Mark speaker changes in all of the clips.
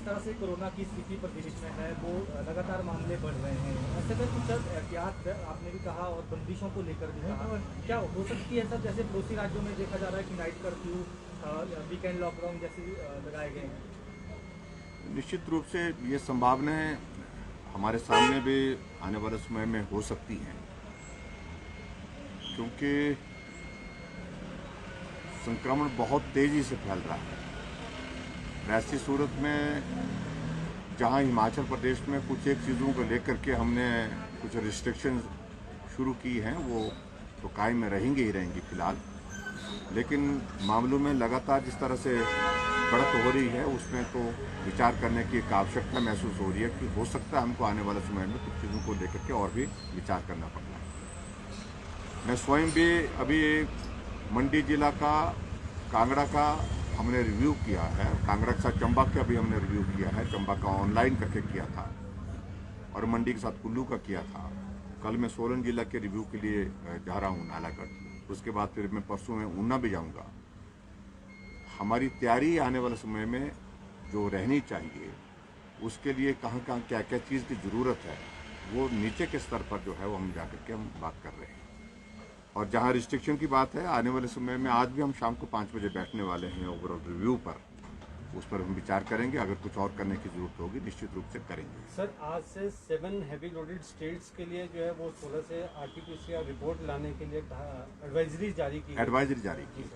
Speaker 1: तरह से कोरोना की स्थिति प्रदेश में है वो लगातार मामले बढ़ रहे हैं, ऐसे में कुछ एहतियात आपने भी कहा और बंदिशों को लेकर भी कहा, क्या हो सकती है सर? जैसे पड़ोसी राज्यों में देखा जा रहा है कि नाइट कर्फ्यू, वीकेंड लॉकडाउन जैसे लगाए गए हैं।
Speaker 2: निश्चित रूप से ये संभावनाएं हमारे सामने भी आने वाले समय में हो सकती हैं, क्योंकि संक्रमण बहुत तेजी से फैल रहा है। ऐसी सूरत में जहां हिमाचल प्रदेश में कुछ एक चीज़ों को लेकर के हमने कुछ रिस्ट्रिक्शन शुरू की हैं, वो तो कायम में रहेंगी ही रहेंगी फिलहाल, लेकिन मामलों में लगातार जिस तरह से बढ़त हो रही है उसमें तो विचार करने की एक आवश्यकता महसूस हो रही है कि हो सकता है हमको आने वाले समय में कुछ चीज़ों को लेकर के और भी विचार करना पड़ रहा है। मैं स्वयं भी अभी मंडी जिला का, कांगड़ा का हमने रिव्यू किया है। कांगड़ा के साथ चंबा का भी हमने रिव्यू किया है। चंबा का ऑनलाइन करके किया था और मंडी के साथ कुल्लू का किया था। कल मैं सोलन जिला के रिव्यू के लिए जा रहा हूँ नालागढ़। उसके बाद फिर मैं परसों में ऊना भी जाऊँगा। हमारी तैयारी आने वाले समय में जो रहनी चाहिए उसके लिए कहाँ कहाँ क्या क्या चीज़ की ज़रूरत है, वो नीचे के स्तर पर जो है वो हम जाकर के हम बात कर रहे हैं। और जहाँ रिस्ट्रिक्शन की बात है, आने वाले समय में आज भी हम शाम को 5 बजे बैठने वाले हैं ओवरऑल रिव्यू पर। उस पर हम विचार करेंगे। अगर कुछ और करने की जरूरत होगी निश्चित रूप से करेंगे।
Speaker 3: सर, आज से 7 हैवी लोडेड स्टेट्स के लिए जो है वो 16 से आरटीपीसीआर रिपोर्ट लाने के लिए एडवाइजरी जारी की।
Speaker 2: एडवाइजरी जारी की।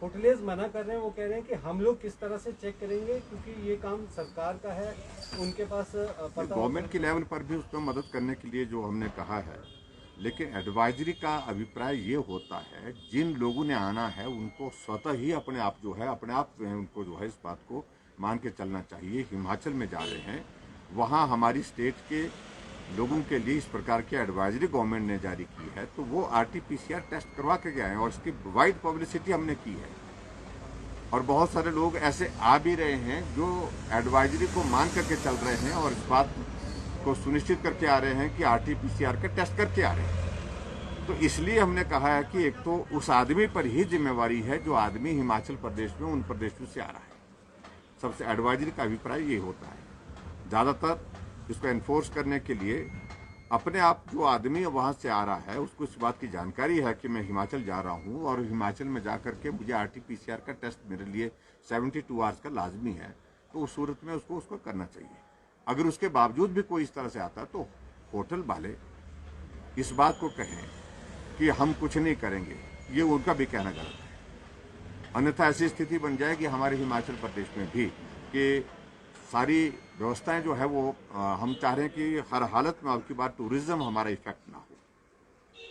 Speaker 3: होटलियर्स मना कर रहे हैं, वो कह रहे हैं कि हम लोग किस तरह से चेक करेंगे, क्योंकि ये काम सरकार का है, उनके पास पता
Speaker 2: गवर्नमेंट के लेवल पर भी उसमें मदद करने के लिए जो हमने कहा है, लेकिन एडवाइजरी का अभिप्राय ये होता है जिन लोगों ने आना है उनको स्वतः ही अपने आप जो है उनको जो है इस बात को मान के चलना चाहिए। हिमाचल में जा रहे हैं, वहाँ हमारी स्टेट के लोगों के लिए इस प्रकार की एडवाइजरी गवर्नमेंट ने जारी की है, तो वो आरटीपीसीआर टेस्ट करवा के गए हैं और इसकी वाइड पब्लिसिटी हमने की है। और बहुत सारे लोग ऐसे आ भी रहे हैं जो एडवाइजरी को मान करके चल रहे हैं और इस बात को सुनिश्चित करके आ रहे हैं कि आरटीपीसीआर का टेस्ट करके आ रहे हैं। तो इसलिए हमने कहा है कि एक तो उस आदमी पर ही जिम्मेवारी है जो आदमी हिमाचल प्रदेश में उन प्रदेशों से आ रहा है। सबसे एडवाइजरी का अभिप्राय ये होता है, ज़्यादातर इसको एनफोर्स करने के लिए अपने आप जो आदमी वहाँ से आ रहा है उसको इस बात की जानकारी है कि मैं हिमाचल जा रहा हूँ और हिमाचल में जा करके मुझे आरटीपीसीआर का टेस्ट मेरे लिए 72 आवर्स का लाजमी है, तो उस सूरत में उसको करना चाहिए। अगर उसके बावजूद भी कोई इस तरह से आता है तो होटल वाले इस बात को कहें कि हम कुछ नहीं करेंगे, ये उनका भी कहना गलत है। अन्यथा ऐसी स्थिति बन जाएगी हमारे हिमाचल प्रदेश में भी कि सारी व्यवस्थाएं जो है वो हम चाह रहे हैं कि हर हालत में अब की बार टूरिज्म हमारा इफेक्ट ना हो।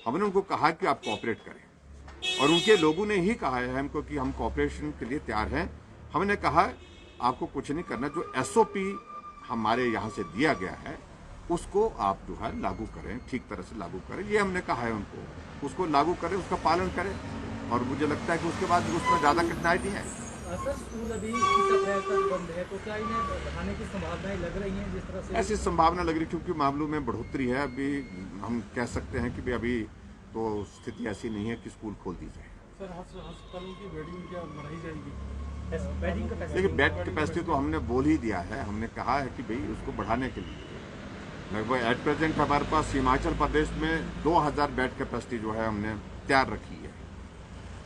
Speaker 2: हमने उनको कहा कि आप कोऑपरेट करें और उनके लोगों ने ही कहा है हमको कि हम कोऑपरेशन के लिए तैयार हैं। हमने कहा आपको कुछ नहीं करना, जो एसओपी हमारे यहाँ से दिया गया है उसको आप जो है लागू करें, ठीक तरह से लागू करें, ये हमने कहा है उनको। उसको लागू करें, उसका पालन करें और मुझे लगता है कि उसके बाद उसमें ज़्यादा कठिनाई नहीं है।
Speaker 1: सर, स्कूल अभी 30 अप्रैल तक बंद है, तो क्या इन्हें बढ़ाने की संभावनाएं लग रही हैं जिस तरह से?
Speaker 2: ऐसी संभावना लग रही क्योंकि मामलों में बढ़ोतरी है। अभी हम कह सकते हैं कि अभी तो स्थिति ऐसी नहीं है कि स्कूल खोल दी जाए।
Speaker 3: सर, अस्पतालों की बेडिंग क्या बढ़ाई जाएगी?
Speaker 1: बेडिंग कैपेसिटी,
Speaker 2: देखिए बेड कैपेसिटी तो हमने बोल ही दिया है। हमने कहा है कि भाई उसको बढ़ाने के लिए लगभग एट प्रेजेंट हमारे पास हिमाचल प्रदेश में 2000 बेड कैपेसिटी जो है हमने तैयार रखी है।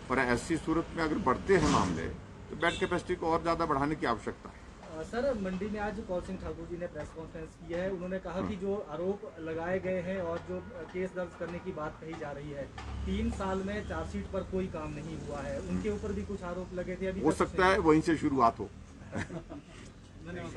Speaker 2: और ऐसी सूरत में अगर बढ़ते हैं मामले तो बेड कैपेसिटी को और ज़्यादा बढ़ाने की आवश्यकता है।
Speaker 1: सर, मंडी में आज कौल सिंह ठाकुर जी ने प्रेस कॉन्फ्रेंस की है। उन्होंने कहा कि जो आरोप लगाए गए हैं और जो केस दर्ज करने की बात कही जा रही है, 3 साल में चार्जशीट पर कोई काम नहीं हुआ है। उनके ऊपर भी कुछ आरोप लगे थे, अभी
Speaker 2: हो सकता है वहीं से शुरुआत हो।
Speaker 1: धन्यवाद।